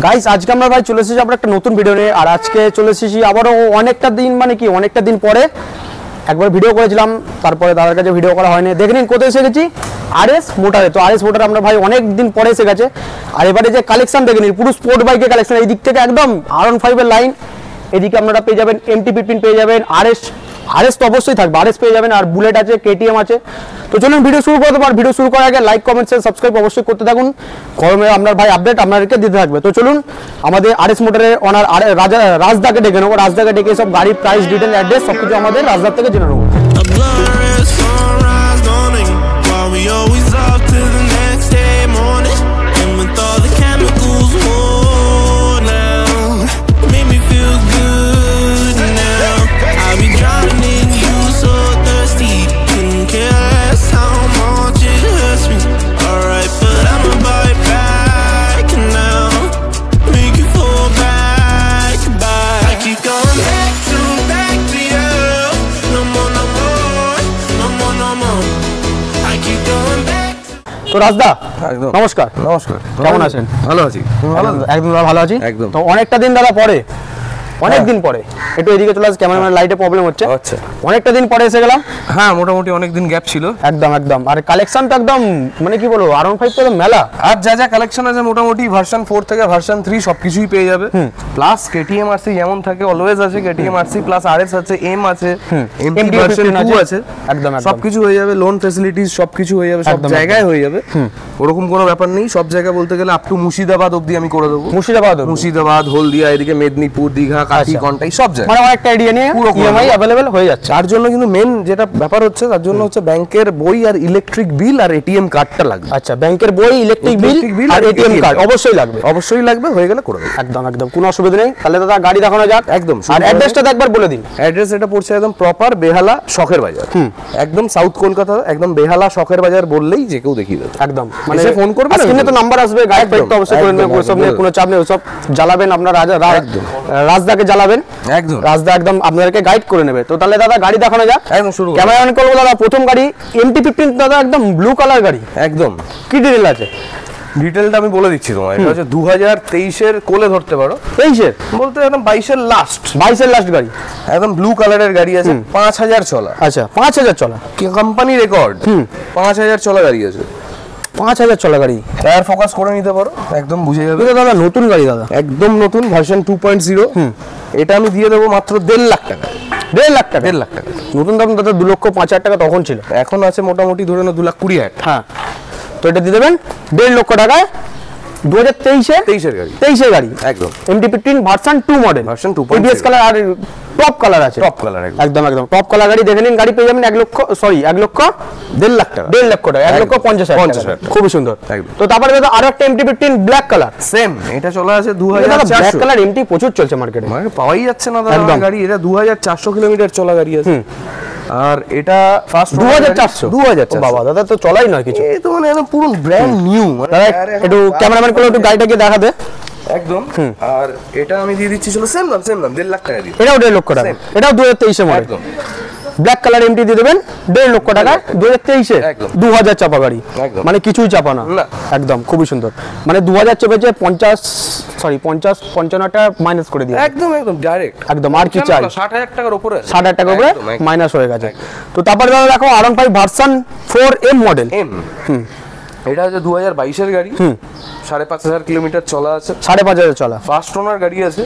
Guys আজকে আমরা ভাই চলে এসেছি আমরা একটা নতুন ভিডিও নিয়ে। আর আজকে চলে এসেছি আবারও অনেকটা দিন, মানে কি অনেকটা দিন পরে একবার ভিডিও করেছিলাম, তারপরে দাদার কাছে ভিডিও করা হয়নি। দেখে নিন কোথায় এসে গেছি, আরএস মোটরে। তো আরএস মোটর আমরা ভাই অনেক দিন পরে এসে গেছে। আর এবারে যে কালেকশন দেখে নিন, পুরো স্পোর্ট বাইকের কালেকশন। এই দিক থেকে একদম R15 এর লাইন, এদিকে আপনারা পেয়ে যাবেন MT-15 পেয়ে যাবেন, আরএস তো অবশ্যই থাকবে, আরএস পেয়ে যাবেন, আর বুলেট আছে, KTM আছে। তো চলুন ভিডিও শুরু করতে পার। ভিডিও শুরু করার আগে লাইক, কমেন্ট, শেয়ার, সাবস্ক্রাইব অবশ্যই করতে থাকুন। গরমে আপনার ভাই আপডেট আপনাদেরকে দিতে থাকবে। তো চলুন আমাদের আরএস মোটরের ওনার রাজদাকে ডেকে নেবো। রাজদাকে ডেকে সব গাড়ির প্রাইস, ডিটেল, অ্যাড্রেস সবকিছু আমাদের রাজদার থেকে জেনে নেবো। তো রাজদা নমস্কার। নমস্কার, কেমন আছেন? ভালো আছি। একদম ভালো আছি একদম। তো অনেকটা দিন দাদা পরে, অনেক দিন পরে একটু এদিকে চলে আসছে, ক্যামেরাম্যান লাইটে প্রবলেম হচ্ছে। আচ্ছা, অনেকটা দিন পরে এসে গেলাম। হ্যাঁ মোটামুটি অনেক দিন গ্যাপ ছিল। একদম একদম। আর কালেকশন তো একদম মানে কি বলবো, R15 তো মেলা। আর যা যা কালেকশন আছে মোটামুটি ভার্সন 4 থেকে ভার্সন 3 সবকিছুই পেয়ে যাবে। প্লাস KTM RC যেমন থাকে অলওয়েজ আছে, KTM RC প্লাস RS আছে, M আছে, MT ভার্সন 2 আছে। একদম সবকিছু হয়ে যাবে, লোন ফ্যাসিলিটিস সবকিছু হয়ে যাবে, সব জায়গায় হয়ে যাবে। ওরকম কোনো ব্যাপার নেই, সব জায়গা বলতে গেলে আপ টু মুর্শিদাবাদ অবধি আমি করে দেবো। মুর্শিদাবাদ, হলদিয়া, এদিকে মেদিনীপুর, দীঘা, কাঠি, কন্টাই সব জায়গায় মানে একটা আইডিয়া নিয়ে পুরো EMI अवेलेबल হয়ে যাচ্ছে। তার জন্য কিন্তু মেন যেটা ব্যাপার হচ্ছে, তার জন্য হচ্ছে ব্যাংকের বই আর ইলেকট্রিক বিল আর ATM কার্ডটা লাগবে। আচ্ছা, ব্যাংকের বই, ইলেকট্রিক বিল আর ATM কার্ড অবশ্যই লাগবে। অবশ্যই লাগবে, হয়ে গেলে করে দেব। একদম একদম, কোনো অসুবিধা নেই। তাহলে দাদা গাড়ি দেখানো যাক। একদম। আর অ্যাড্রেসটা একবার বলে দিন। অ্যাড্রেস এটা পড়ছে একদম প্রপার বেহালা শখের বাজার, একদম সাউথ কলকাতা, একদম বেহালা শখের বাজার বললেই যে কেউ দেখিয়ে দেবে। একদম, মানে ফোন করবেন, স্ক্রিনে তো নাম্বার আসবে, গাইড তো অবশ্যই করে নেবেন। সব নিয়ে কোনো চাপ নেই, সব জ্বালাবেন আপনার রাজদাকে জ্বালাবেন। একদম, রাজদা একদম আপনাদেরকে গাইড করে নেবে। তো তাহলে দাদা গাড়ি দেখানো যাক। একদম শুরু ক্যামেরাম্যান করবো দাদা। প্রথম গাড়ি MT-15 দাদা, একদম ব্লু কালার গাড়ি। একদম। কি ডিটেইল আছে? ডিটেইলটা আমি বলে দিচ্ছি তোমায়। এটা হচ্ছে 2023 এর কোলে ধরতে পারো। 23 এর বলতে একদম 22 এর লাস্ট, 22 এর লাস্ট গাড়ি। একদম ব্লু কালারের গাড়ি আছে, 5000 চলা। আচ্ছা, 5000 চলা কোম্পানি রেকর্ড। 5000 চলা গাড়ি আছে, 5000 চলা গাড়ি। টায়ার ফোকাস করে নিতে পারো, একদম বুঝে যাবে। এটা দাদা নতুন গাড়ি দাদা, একদম নতুন, ভার্সন 2.0। এটা আমি দিয়ে দেবো মাত্র 1.5 লাখ টাকা। 1.5 লাখ টাকা? 1.5 লাখ টাকা। নতুন দাম দাদা 2,05,000 টাকা তখন ছিল, এখন আছে মোটামুটি ধরে নাও 2,20,000। হ্যাঁ, তো এটা দিয়ে দেবেন 1.5 লক্ষ টাকায়। 2023 এর গাড়ি, 23 এর গাড়ি। একদম MT-15 version 2 model, version 2.0 ABS colour আর টপ কালার আছে। টপ কালার একদম একদম টপ কালার গাড়ি। দেখে নিন, গাড়ি পেয়ে যাবেন 1 লক্ষ 1.5 লাখ টাকা। 1,50,000 টাকা। খুবই সুন্দর। তো তারপরে দাদা আরো একটা MT-15 ব্ল্যাক কালার, সেম। এটা চলে আছে 2400। ব্ল্যাক কালার MT প্রচুর চলছে মার্কেটে, মানে পাওয়াই যাচ্ছে না দাদা গাড়ি। এটা 2400 কিলোমিটার চলা গাড়ি আছে। আর এটা ফার্স্ট 2400। বাবা দাদা তো চলাই নয় কিছু, এই তো মানে একদম পুরো ব্র্যান্ড নিউ। দাদা একটু ক্যামেরাম্যান করে একটু গাড়িটাকে দেখাতে। একদম। আর এটা আমি দিয়ে দিচ্ছি, চলো সেম দাম 1.5 লাখ টাকা দিয়ে। এটাও 1.5 লক্ষ টাকা। এটাও 2023 এর মডেল, একদম ব্ল্যাক কালার MT দিয়ে দেবেন 1.5 লক্ষ টাকা। 2023 এ 2000 চাপা গাড়ি, মানে কিছুই চাপা না। একদম খুবই সুন্দর, মানে 2000 চেপেছে, 55 টাকা মাইনাস করে দিয়ে। একদম একদম ডাইরেক্ট। একদম, আর কি চাই? 60,000 টাকার উপরে, 60,000 টাকার উপরে মাইনাস হয়ে গেছে। তো তারপরে দাদা দেখো R15 ভার্সন 4M মডেল। এটা হচ্ছে 2022 এর গাড়ি, 5,500 কিলোমিটার চলা আছে। 5,500 চলা, ফার্স্ট ওনার গাড়ি আছে।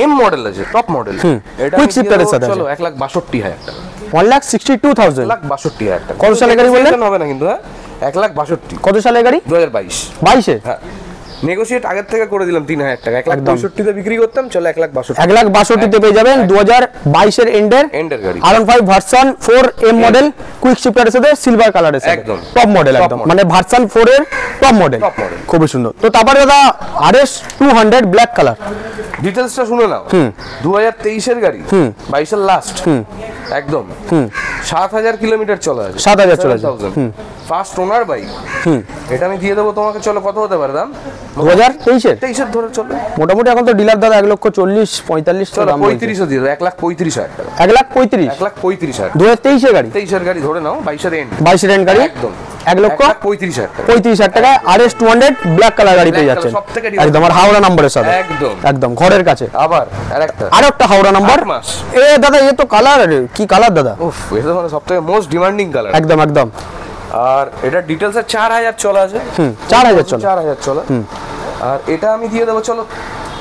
M মডেল আছে, টপ মডেল। এটা কুইক শিফটারের সাথে চলো 1,62,000 টাকা। 1,62,000। 1,62,000 টাকা। কত সালের গাড়ি বললেন? হবে না কিন্তু, হ্যাঁ 1,62,000। কত সালের গাড়ি? 2022 এ। হ্যাঁ, নেগোশিয়েট আগের থেকে করে দিলাম 3,000 টাকা। 1,65,000 তে বিক্রি করতাম, চলো 1,62,000। 1,62,000 তে পেয়ে যাবেন 2022 এর এন্ডের গাড়ি, R15 version 4M model, quick শিফটারের সাথে সিলভার কালারের সাথে, একদম টপ মডেল। একদম মানে ভার্সন 4 এর টপ মডেল, খুবই সুন্দর। তো তারপরে দাদা RS 200 ব্ল্যাক কালার। ডিটেইলসটা শুনে নাও। 2023 এর গাড়ি, 22 এর লাস্ট। একদম 7,000 কিলোমিটার চলা আছে। 7,000 চলা আছে। First owner bike. এটা আমি দিয়ে দেবো তোমাকে, চলো কত হতে পারে দাম? 2023 ধরে চলো। মোটামুটি এখন তো ডিলার দাদা 1,40,45 চলো 35 দিয়ে দাও, 1,35,000 টাকা। 1,35,000 2023 গাড়ি, 23 গাড়ি ধরে নাও, 22 এন্ড গাড়ি একদম 1,35,000 টাকা RS 200 ব্ল্যাক কালার গাড়ি পেয়ে যাচ্ছেন একদম, আর হাওড়া নাম্বারের সাথে একদম ঘরের কাছে। আবার আরেকটা হাওড়া নাম্বার। এ দাদা এ তো কালার, কি কালার দাদা, উফ এটা মানে সবথেকে মোস্ট ডিমান্ডিং কালার একদম। আর এটা ডিটেইলসে 4000 চলা আছে। 4000 চলা। আর এটা আমি দিয়ে দেবো চলো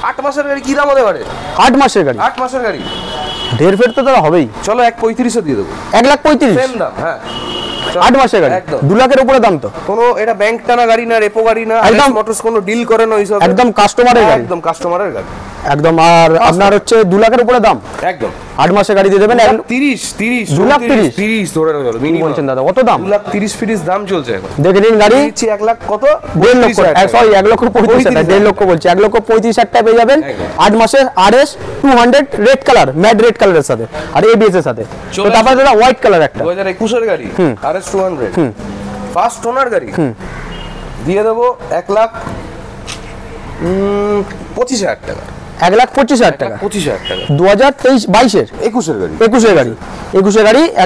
8 মাসের গাড়ি। কি দাম হতে পারে? 8 মাসের গাড়ি, 8 মাসের গাড়ি 1.5 ফেট তো দাদা হবেই। চলো 1,35,000 দিয়ে দেবো। 1,35,000 সেম দাম। হ্যাঁ 8 মাসের গাড়ি, 2 লাখের উপরে দাম তো। কোনো এটা ব্যাংক টানা গাড়ি না, রেপো গাড়ি না, একদম মোটরস কোনো ডিল করে না ওইসব, একদম কাস্টমারের গাড়ি, একদম কাস্টমারের গাড়ি একদম। আর আপনার হচ্ছে 2 লাখের উপরে দাম, একদম 8 মাসের গাড়ি দিয়ে দেবেন। 2,30,000 ধরে গেল মিনিমাম। বলছেন দাদা কত দাম? 2,30,000 দাম চলছে এখন। দেখে নিন গাড়ি 1 লাখ কত? 1,35,000 লক্ষ বলছি, 1,35,000 টাকা পেয়ে যাবেন 8 মাসের RS 200 red colour, matte red কালারের সাথে আর ABS এর সাথে। তো তারপরে দাদা হোয়াইট কালার একটা 2021 এর গাড়ি RS 200 ফার্স্ট ওনার গাড়ি দিয়ে দেবো 1,25,000 টাকা। 1,25,000 টাকা 2023-22 21 গাড়ি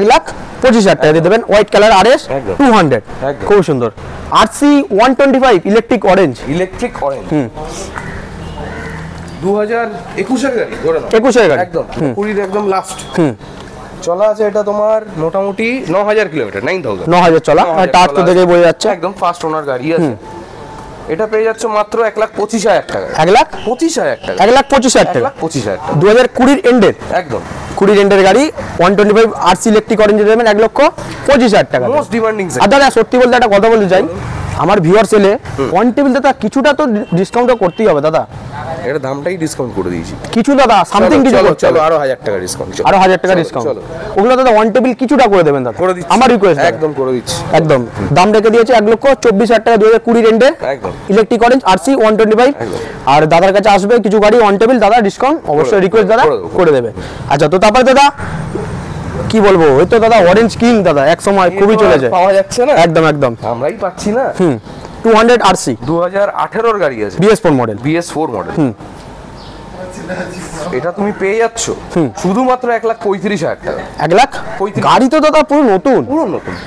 1,25,000 টাকা দিয়ে দেবেন। হোয়াইট কালার RS 200 খুব সুন্দর। RC 125 ইলেকট্রিক অরেঞ্জ 2021 এর গাড়ি ধরে নাও। 21 এর গাড়ি একদম 20 একদম লাস্ট চলা আছে। এটা তোমার মোটামুটি 9,000 কিলোমিটার, 9,000 চলা, টায়ার তো দেখে বোঝা যাচ্ছে একদম ফার্স্ট ওনার গাড়ি আছে। এটা পেয়ে যাচ্ছে মাত্র 1,25,000 টাকা। 1,25,000 টাকা 1,25,000 টাকা 2020 এন্ডের একদম 20 এন্ডের গাড়ি 125 RC ইলেকট্রিক অরেঞ্জ দেবেন 1,25,000 টাকা। Most demanding. আর দাদা সত্যি বলতে একটা কথা বলতে চাই, আমার ভিউয়ার সেলে অন টেবিল দাদা কিছুটা তো ডিসকাউন্ট করতেই হবে দাদা। এটা দামটাই ডিসকাউন্ট করে দিয়েছি কিছু দাদা, সামথিং কিছু করতে চলো আরো 1000 টাকা ডিসকাউন্ট, আরো 1000 টাকা ডিসকাউন্ট। ওগুলো দাদা অন টেবিল কিছুটা করে দেবেন দাদা, আমার রিকোয়েস্ট একদম করে দিচ্ছি। একদম দাম রেখে দিয়েছে 1,24,000 টাকা 2020 এন্ডে একদম ইলেকট্রিক অরেঞ্জ RC 125। আর দাদার কাছে আসবে কিছু গাড়ি অন টেবিল, দাদা ডিসকাউন্ট অবশ্যই রিকোয়েস্ট দাদা করে দেবে। আচ্ছা তো তারপরে দাদা কি বলবো, ওই তো দাদা অরেঞ্জ কিং দাদা এক সময় খুবই চলেছে, পাওয়া যাচ্ছে না একদম আমরাই পাচ্ছি না। 200 RC 2018 এর গাড়ি আছে, BS4 মডেল এটা তুমি পেয়ে যাচ্ছ শুধুমাত্র 1,35,000 টাকা। 1,35,000 গাড়ি তো দাদা পুরো নতুন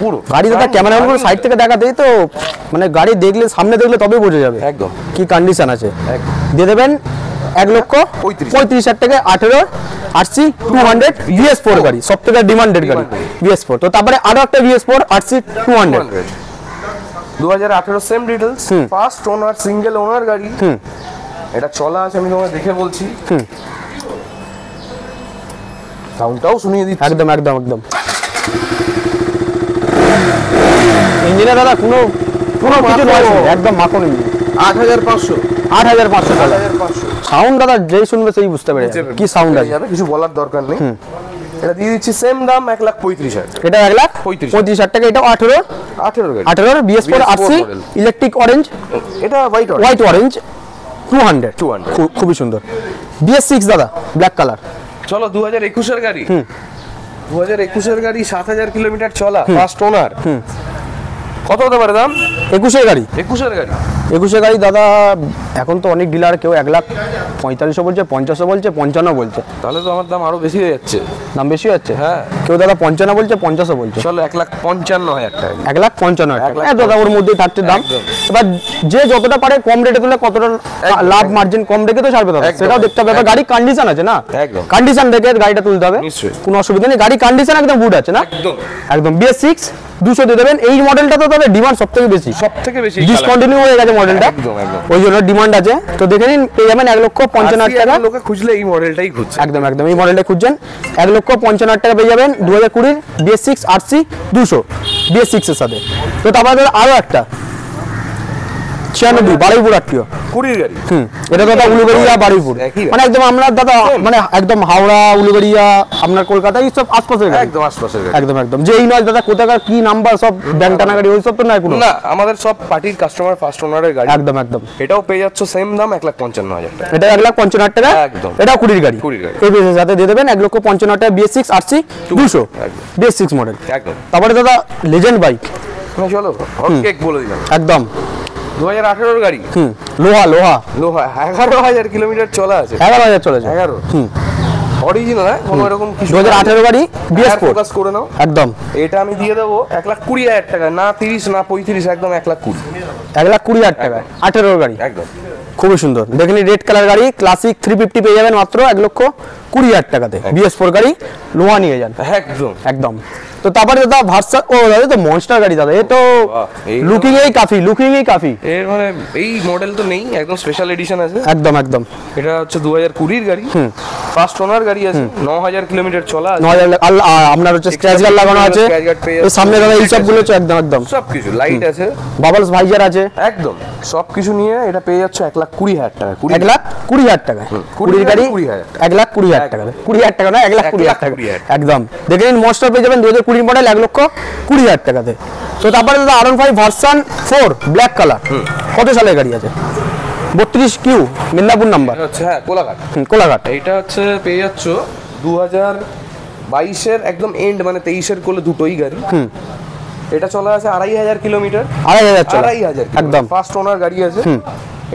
পুরো গাড়ি দাদা। ক্যামেরাম্যান গুলো সাইড থেকে দেখা দেয় তো, মানে গাড়ি দেখলে সামনে দেখলে তবে বোঝা যাবে একদম কি কন্ডিশন আছে। দিয়ে দেবেন 1,35,000 টাকা 18 RC 200 BS4 গাড়ি, সব থেকে ডিমান্ডেড গাড়ি BS4। তো তারপরে আরো একটা BS4 RC 200 2018 same details, first owner single owner গাড়ি। এটা চলা আছে, আমি তোমাকে দেখে বলছি, সাউন্ডটাও শুনিয়ে দিচ্ছি। একদম ইঞ্জিনে দাদা কোনো কিছু নয়, একদম মাখন ইঞ্জিন। 8,500 সাউন্ড দাদা যেই শুনবে সেই বুঝতে পারে কি সাউন্ড আছে, কিছু বলার দরকার নেই। এটা দিয়ে দিচ্ছি সেম দাম 1,35,000 এটা 1,35,000 টাকা। এটা 18 BS4 RC ইলেকট্রিক অরেঞ্জ, এটা হোয়াইট অরেঞ্জ 200 খুবই সুন্দর। BS6 দাদা ব্ল্যাক কালার। চলো 2021 এর গাড়ি 7,000 কিলোমিটার চলা, ফার্স্ট ওনার। কত হতে পারে দাম? 21 এর গাড়ি 21 এর গাড়ি দাদা। এখন তো অনেক ডিলার কেউ 1,45,000 বলছে, 50 বলছে, 55 বলছে। তাহলে তো আমার দাম আরো বেশি হয়ে যাচ্ছে। দাম বেশি হচ্ছে? হ্যাঁ, কেউ দাদা 55 বলছে, 50 বলছে। চলো 1,55,000 টাকা। 1,55,000 টাকা দাদা, ওর মধ্যেই থাকছে দাম। এবার যে যতটা পারে কম রেটে তুলে কতটা লাভ মার্জিন কম রেখে তো ছাড়বে দাদা, সেটাও দেখতে হবে। গাড়ি কন্ডিশন আছে না, কন্ডিশন দেখে গাড়িটা তুলতে হবে, কোনো অসুবিধা নেই। গাড়ি কন্ডিশন একদম গুড আছে না, একদম। BS6 200 দিয়ে দেবেন। এই মডেলটা তো তবে ডিমান্ড সবথেকে বেশি ডিসকন্টিনিউ হয়ে গেছে মডেলটা, ওই জন্য ডিমান্ড আছে। তো দেখে নিন পেয়ে যাবেন 1,55,000 টাকা। লোকে খুঁজলে এই মডেলটাই খুঁজছে, একদম এই মডেলটা খুঁজছেন। 1,55,000 টাকা পেয়ে যাবেন 2020 BS6 RC 200 BS6 এর সাথে। তো তারপরে আরো একটা 96 বারুইপুর আটটিও 20 গাড়ি। এটা দাদা উলুবেড়িয়া বারুইপুর, মানে একদম আমরা দাদা মানে একদম হাওড়া উলুবেড়িয়া আপনার কলকাতা এই সব আশপাশের গাড়ি, একদম আশপাশের গাড়ি, একদম। যে এই নয় দাদা কোথাকার কি নাম্বার সব ব্যাংটানা গাড়ি ওই সব তো নাই কোনো, না আমাদের সব পার্টির কাস্টমার ফার্স্ট ওনারের গাড়ি। একদম এটাও পেয়ে যাচ্ছে সেম দাম 1,55,000 টাকা। এটা 1,55,000 টাকা একদম। এটা 20 গাড়ি এই বেসের সাথে দিয়ে দেবেন 1,55,000 টাকা। BS6 RC 200 BS6 মডেল একদম। তারপরে দাদা লেজেন্ড বাইক চলো হট কেক বলে দিলাম একদম 2018 গাড়ি। লোহা লোহা লোহা 11,000 কিলোমিটার চলা আছে। 11,000 চলেছে। 11 অরিজিনাল না কোনো এরকম কিছু। 2018 গাড়ি BS4 ফোকাস করে নাও একদম। এটা আমি দিয়ে দেবো 1,20,000 টাকা, না 30 না 35, একদম 1,20,000। 1,20,000 টাকা 18 গাড়ি একদম খুবই সুন্দর। দেখেন রেড কালার গাড়ি ক্লাসিক 350 পেয়ে যাবেন মাত্র 1,20,000 টাকাতে। BS4 গাড়ি লোহা নিয়ে যান একদম একদম। তো তারপরে দাদা ভার্সা, ও দাদা তো মনস্টার গাড়ি দাদা, এ তো লুকিং এই কাফি এর মানে এই মডেল তো নেই, একদম স্পেশাল এডিশন আছে। একদম একদম। এটা হচ্ছে 2020 গাড়ি, ফার্স্ট ওনার গাড়ি আছে, 9,000 কিলোমিটার চলা আছে। 9,000 আপনার হচ্ছে স্ক্র্যাচ গার্ড লাগানো আছে এই সামনে দাদা, এই সবগুলো হচ্ছে একদম একদম সবকিছু লাইট আছে, বাবলস ভাইজার আছে একদম সবকিছু নিয়ে এটা পেয়ে যাচ্ছে 1,20,000 টাকা। 1,20,000 টাকা 20 গাড়ি 1,20,000 টাকা, 20,000 টাকা না 1,20,000 টাকা একদম। দেখে নিন মনস্টার পেয়ে যাবেন 2020 মডেল 1,20,000 টাকাতে। তো তারপরে দাদা R15 ভার্সন 4 ব্ল্যাক কালার, কত সালের গাড়ি আছে? 32 কিউ মিদনাপুর নাম্বার হচ্ছে, হ্যাঁ কোলাঘাট। কোলাঘাট। এইটা হচ্ছে পেয়ে যাচ্ছ 2022 এর একদম এন্ড, মানে 23 এর কোলে দুটোই গাড়ি। এটা চলা আছে 2,500 কিলোমিটার। 2,500 একদম ফার্স্ট ওনার গাড়ি আছে।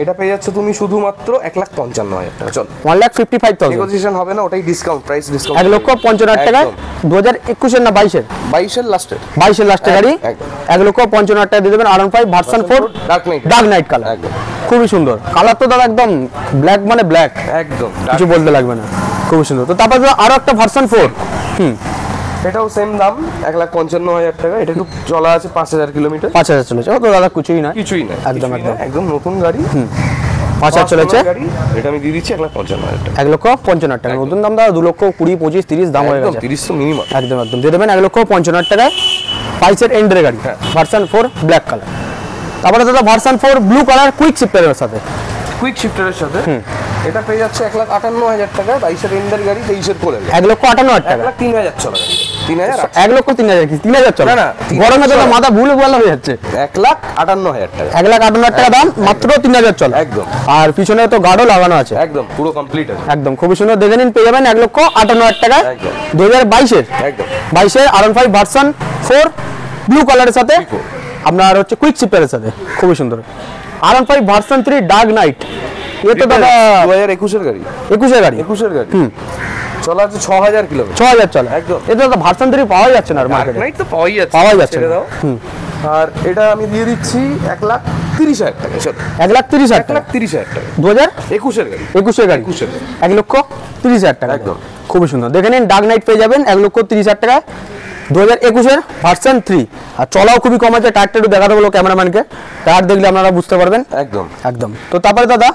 এটা পেয়ে যাচ্ছে তুমি শুধুমাত্র 1,55,000 টাকা। চল 1,55,000 নেগোসিয়েশন হবে না, ওটাই ডিসকাউন্ট প্রাইস, ডিসকাউন্ট 1,55,000 টাকা। 2021 এর না 22 এর? 22 এর লাস্টে, 22 এর লাস্টে গাড়ি 1,55,000 টাকা দিয়ে দেবেন। R15 version 4 dark night colour, একদম খুবই সুন্দর কালার তো দাদা, একদম ব্ল্যাক মানে ব্ল্যাক, একদম কিছু বলতে লাগবে না, খুবই সুন্দর। তো তারপর দাদা আরো একটা ভার্সন 4, এটাও সেম দাম 1,55,000 টাকা। এটা একটু চলা আছে 5,000 কিলোমিটার। 5,000 চলেছে, ও তো দাদা কিছুই না, কিছুই না একদম একদম একদম নতুন গাড়ি। 5,000 চলেছে গাড়ি, এটা আমি দিয়ে দিচ্ছি 1,55,000 টাকা। 1,55,000 টাকা নতুন দাম দাদা, 2,20,000, 25, 30 দাম হয়ে গেছে, 30 তো মিনিমাম একদম একদম দিয়ে দেবেন 1,55,000 টাকায়। 22 এর এন্ডের গাড়ি ভার্সন 4 ব্ল্যাক কালার। তারপরে দাদা ভার্সন 4 ব্লু কালার কুইক শিফটারের সাথে, কুইক শিফটারের সাথে এটা পেয়ে যাচ্ছে 1,58,000 টাকা। 22 এর এন্ডের গাড়ি, 23 এর কোলে 1,58,000 টাকা। 1,03,000 চলা গাড়ি, 3,000 1,03,000 কি 3,000 চলে না, গরমে দাদা মাথা ভুলে বলা হয়ে যাচ্ছে। 1,58,000 টাকা, 1,58,000 টাকা দাম, মাত্র 3,000 চলে একদম। আর পিছনে তো গার্ডও লাগানো আছে, একদম পুরো কমপ্লিট আছে, একদম খুবই সুন্দর। দেখে নিন পেয়ে যাবেন 1,58,000 টাকা। 2022 এর, একদম 22 এর R15 ভার্সন 4 ব্লু কালারের সাথে আপনার হচ্ছে কুইক শিফটারের সাথে, খুবই সুন্দর। R15 ভার্সন 3 ডার্ক নাইট, এ তো দাদা 2021 এর গাড়ি, 21 এর গাড়ি, 21 এর গাড়ি চলা আছে 6,000 কিলোমিটার। 6,000 চলে একদম। এটা দাদা ভার্সন 3 পাওয়া যাচ্ছে না আর মার্কেটে, নাইট তো পাওয়াই যাচ্ছে না। আর এটা আমি দিয়ে দিচ্ছি 1,30,000 টাকা। চল 1,30,000 টাকা, 1,30,000 টাকা 2021 এর গাড়ি, 21 এর গাড়ি 1,30,000 টাকা একদম, খুবই সুন্দর। দেখে নিন ডার্ক নাইট পেয়ে যাবেন 1,30,000 টাকা 2021 এর ভার্সন 3। আর চলাও খুবই কম আছে, টায়ারটা একটু দেখাতে বলো ক্যামেরাম্যানকে, টায়ার দেখলে আপনারা বুঝতে পারবেন, একদম একদম। তো তারপরে দাদা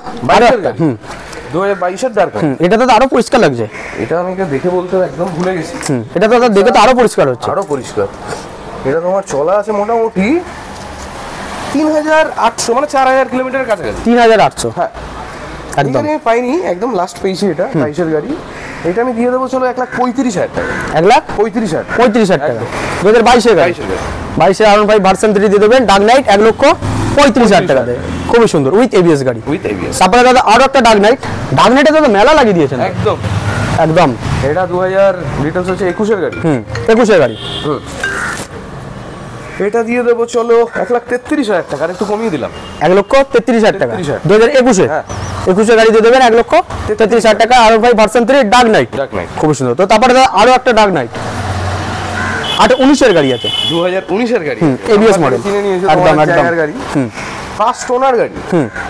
2022 এর ডার্ক, এটা দাদা আরো পরিষ্কার লাগছে, এটা আমি দেখে বলতে একদম ভুলে গেছি। এটা দাদা দেখে তো আরো পরিষ্কার হচ্ছে, আরো পরিষ্কার। এটা তোমার চলা আছে মোটামুটি 3,800, মানে 4,000 কিলোমিটারের কাছাকাছি। 3,800, হ্যাঁ একদম আমি পাইনি, একদম লাস্ট পেয়েছি এটা 22 এর গাড়ি। এটা আমি দিয়ে দেবো চলো 1,35,000 টাকা। 1,35,000 টাকা 2022 এর গাড়ি, 22 এর R15 ভার্সন 3 দিয়ে দেবেন ডার্ক নাইট 1,35,000 টাকা দেয়, খুবই সুন্দর উইথ ABS গাড়ি। তারপরে দাদা আরো একটা ডার্ক নাইট, ডার্ক নাইটে দাদা মেলা লাগিয়ে দিয়েছেন একদম একদম। এটা 2000 ডিটেলস হচ্ছে 21 এর গাড়ি, 21 এর গাড়ি। এটা দিয়ে দেবো চলো 1,33,000 টাকা, আর একটু কমিয়ে দিলাম 1,33,000 টাকা 2021 এ। 21 এর গাড়ি দিয়ে দেবেন 1,33,000 টাকা R15 ভার্সন 3 ডার্ক নাইট, খুবই সুন্দর। তো তারপরে দাদা আরো একটা ডার্ক নাইট 19 এর গাড়ি আছে, 2019 এর গাড়ি, ABS মডেল, একদম একদম গাড়ি, ফার্স্ট ওনার গাড়ি।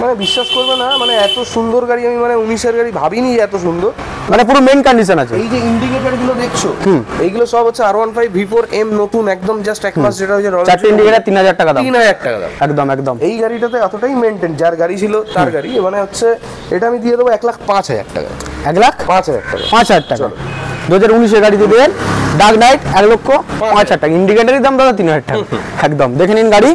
মানে বিশ্বাস করবে না, মানে এত সুন্দর গাড়ি আমি মানে 19 এর গাড়ি ভাবিনি এত সুন্দর, মানে পুরো মেইন কন্ডিশন আছে। এই যে ইন্ডিকেটর গুলো দেখছো, এইগুলো সব হচ্ছে R15 V4M নতুন, একদম জাস্ট এক মাস, যেটা হচ্ছে চারটি ইন্ডিকেটর 3,000 টাকা দাম, 3,000 টাকা দাম, একদম একদম। এই গাড়িটাতে এতটাই মেইনটেইন, যার গাড়ি ছিল তার গাড়ি, মানে হচ্ছে এটা আমি দিয়ে দেবো 1,05,000 টাকা, 1,05,000 টাকা, 5,000 টাকা 2019 এর গাড়ি দিয়ে দেবেন ডার্ক নাইট 1,05,000 টাকা, ইন্ডিকেটরের দাম দাদা 3,000 টাকা একদম। দেখে নিন গাড়ি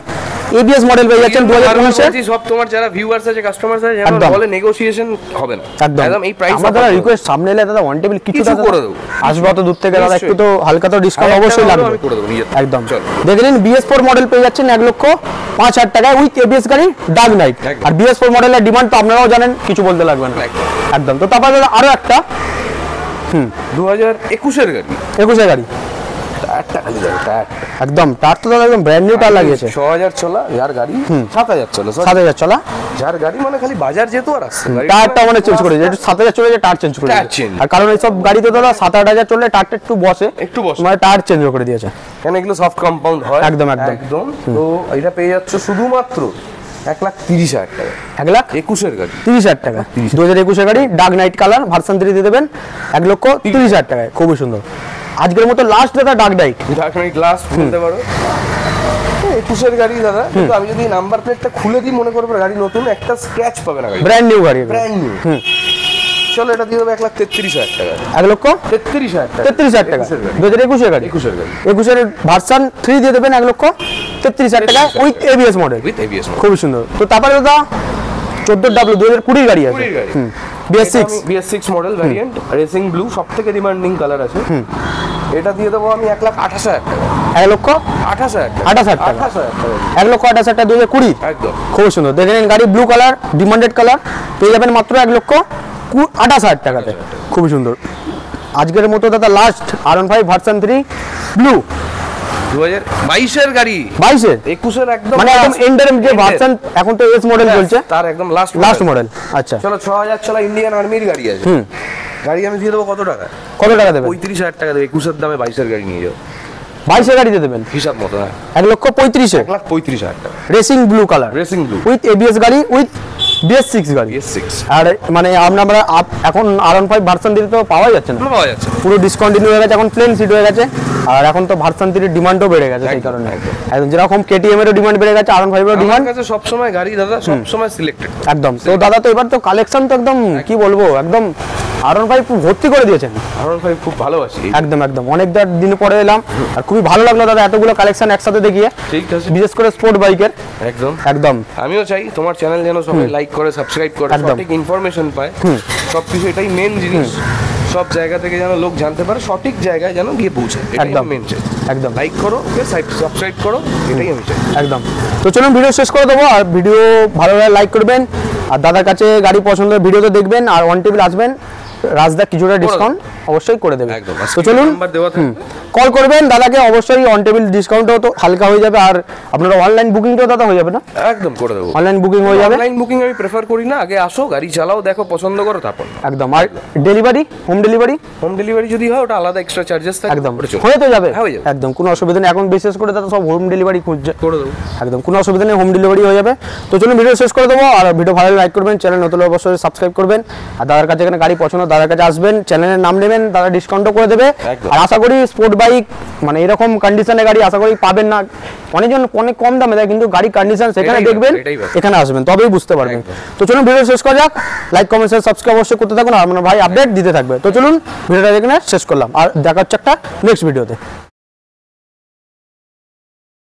ABS মডেল পেয়ে যাচ্ছেন 2019 এর। সব তোমার যারা ভিউয়ার্স আছে, কাস্টমার্স আছে, যেন বলে নেগোসিয়েশন হবে না, একদম এই প্রাইস আমাদের রিকোয়েস্ট সামনে এলে দাদা ওয়ান টেবিল কিছু দাদা করে দেব, আসবে তো দূর থেকে দাদা, একটু তো হালকা তো ডিসকাউন্ট অবশ্যই লাগবে, আমি করে দেব একদম। দেখে নিন BS4 মডেল পেয়ে যাচ্ছেন 1,05,000 টাকায় উইথ ABS গাড়ি ডার্ক নাইট। আর BS4 মডেলের ডিমান্ড তো আপনারাও জানেন, কিছু বলতে লাগবে না, একদম। তো তারপরে দাদা আরো একটা 2021 এর গাড়ি, 21 এর গাড়ি টায়ারটা খালি দেখো, টায়ার একদম টায়ার তো দাদা একদম ব্র্যান্ড নিউ টায়ার লাগিয়েছে। 6000 চলা যার গাড়ি, 7000 চলা, 7000 চলা যার গাড়ি, মানে খালি বাজার যেত আর আসছে। টায়ারটা মানে চেঞ্জ করে দিয়েছে, 7000 চলে যে টায়ার চেঞ্জ করে দিয়েছে। আর কারণ এইসব গাড়িতে দাদা 7-8000 চললে টায়ারটা একটু বসে, মানে টায়ার চেঞ্জ করে দিয়েছে। কেন এগুলো সফট কম্পাউন্ড হয় একদম একদম একদম। তো এটা পেয়ে যাচ্ছ শুধুমাত্র 1,30,000 টাকা। 1,21,000 গাড়ি, 30,000 টাকা, 2021 গাড়ি, ডার্ক নাইট কালার ভার্সন 3 দিয়ে দেবেন 1,30,000 টাকায়। খুবই সুন্দর। আজকের মতো লাস্ট দাদা dark night, dark night last বলতে পারো। 21 গাড়ি দাদা, কিন্তু আমি যদি নাম্বার প্লেটটা খুলে দিই মনে করবো গাড়ি নতুন, একটা স্ক্র্যাচ পাবে না, গাড়ি ব্র্যান্ড নিউ গাড়ি, ব্র্যান্ড নিউ। চলো এটা দিয়ে দেবো 1,33,000 টাকা। 1,33,000 টাকা, 33,000 টাকা 2021 গাড়ি, 21 ভার্সন 3 দিয়ে দেবেন 1,33,000 টাকা উইথ এবিএস মডেল। খুবই সুন্দর। তো তারপরে দাদা 14W 2020 গাড়ি আছে, BS6 model variant, racing blue, সবথেকে ডিমান্ডিং কালার আছে। এটা দিয়ে দেবো আমি 1,28,000 টাকা। 1,28,000 টাকা, 1,28,000 টাকা 2020 একদম। খুব সুন্দর। দেখে নিন গাড়ি ব্লু কালার, ডিমান্ডেড কালার, পেয়ে যাবেন মাত্র 1,28,000 টাকাতে। খুবই সুন্দর। আজকের মতো দাদা লাস্ট R15 ভার্সন 3 ব্লু, 2022 গাড়ি, 22 21 একদম, মানে একদম এন্ডের যে ভার্সন, এখন তো এস মডেল চলছে, তার একদম লাস্ট মডেল। আচ্ছা চলো 6000 চলা ইন্ডিয়ান আর্মির গাড়ি আছে। গাড়ি আমি দিয়ে দেবো কত টাকা? কত টাকা দেবেন? 35,000 টাকা দেবে। 21 দামে 22 গাড়ি নিয়ে যাও। 22 গাড়িতে দেবেন হিসাব মতো, 1,35,000, 1,35,000 টাকা। Racing blue colour, racing blue with ABS গাড়ি, উইথ BS6 গাড়ি। আর মানে আমরা এখন R15 ভার্সন 3 তো পাওয়া যাচ্ছে না, পুরো ডিসকন্টিনিউ হয়ে গেছে, এখন প্লেন সিট হয়ে গেছে। আর এখন তো ভার্সন 3 এর ডিমান্ডও বেড়ে গেছে, সেই কারণে একদম যেরকম KTM এরও ডিমান্ড বেড়ে গেছে, R15 এরও ডিমান্ড কাছে সব সময় গাড়ি দাদা সব সময় সিলেক্টেড একদম। তো দাদা তো এবার তো কালেকশন তো একদম কি বলবো, একদম R15 ভর্তি করে দিয়েছেন। R15 খুব ভালোবাসি একদম একদম। অনেক দিন পরে এলাম আর খুবই ভালো লাগলো দাদা এতগুলো কালেকশন একসাথে দেখিয়ে, ঠিক আছে, বিশেষ করে স্পোর্ট বাইকের। একদম একদম। আমিও চাই তোমার চ্যানেল যেন সবাই লাইক করে, সাবস্ক্রাইব করে, সঠিক ইনফরমেশন পায়, সবকিছু, এটাই মেন জিনিস। সব জায়গা থেকে যেন লোক জানতে পারে, সঠিক জায়গায় যেন গিয়ে পৌঁছায়, এটাই মেন চাই। একদম লাইক করো, সাবস্ক্রাইব করো, এটাই আমি চাই। একদম। তো চলুন ভিডিও শেষ করে দেবো। আর ভিডিও ভালো লাগলে লাইক করবেন, আর দাদার কাছে গাড়ি পছন্দের ভিডিও তো দেখবেন, আর অন টেবিল আসবেন, রাজদা কিছুটা ডিসকাউন্ট অবশ্যই করে দেবে। তো চলুন কল করবেন দাদাকে, অবশ্যই অন টেবিল ডিসকাউন্টও তো হালকা হয়ে যাবে। আর আপনারা অনলাইন বুকিংটাও দাদা হয়ে যাবে না? একদম করে দেবো, অনলাইন বুকিং হয়ে যাবে। অনলাইন বুকিং আমি প্রেফার করি না, আগে আসো, গাড়ি চালাও, দেখো, পছন্দ করো, তারপর একদম। আর ডেলিভারি, হোম ডেলিভারি যদি হয় ওটা আলাদা এক্সট্রা চার্জেস থাকে, একদম হয়ে তো যাবে, একদম কোনো অসুবিধা নেই। এখন বিশেষ করে দাদা সব হোম ডেলিভারি খুঁজছে, করে দেবো, একদম কোনো অসুবিধা নেই, হোম ডেলিভারি হয়ে যাবে। তো চলুন ভিডিও শেষ করে দেবো। আর ভিডিও ভালো লাইক করবেন, চ্যানেল নতুন অবশ্যই সাবস্ক্রাইব করবেন। আর দাদার কাছে এখানে গাড়ি পছন্দ, দাদার কাছে আসবেন, চ্যানেলের নাম নেবেন, দাদা ডিসকাউন্টও করে দেবে। আর আশা করি স্পোর্ট বাইক মানে এরকম কন্ডিশনে গাড়ি আশা করি পাবেন না, অনেকজন অনেক কম দামে দেয়, কিন্তু গাড়ি কন্ডিশন সেখানে দেখবেন, এখানে আসবেন তবেই বুঝতে পারবেন। তো চলুন ভিডিও শেষ করা যাক। লাইক কমেন্ট শেয়ার সাবস্ক্রাইব অবশ্যই করতে থাকুন, আর আমার ভাই আপডেট দিতে থাকবে। তো চলুন ভিডিওটা এখানে শেষ করলাম, আর দেখা হচ্ছে একটা নেক্সট ভিডিওতে।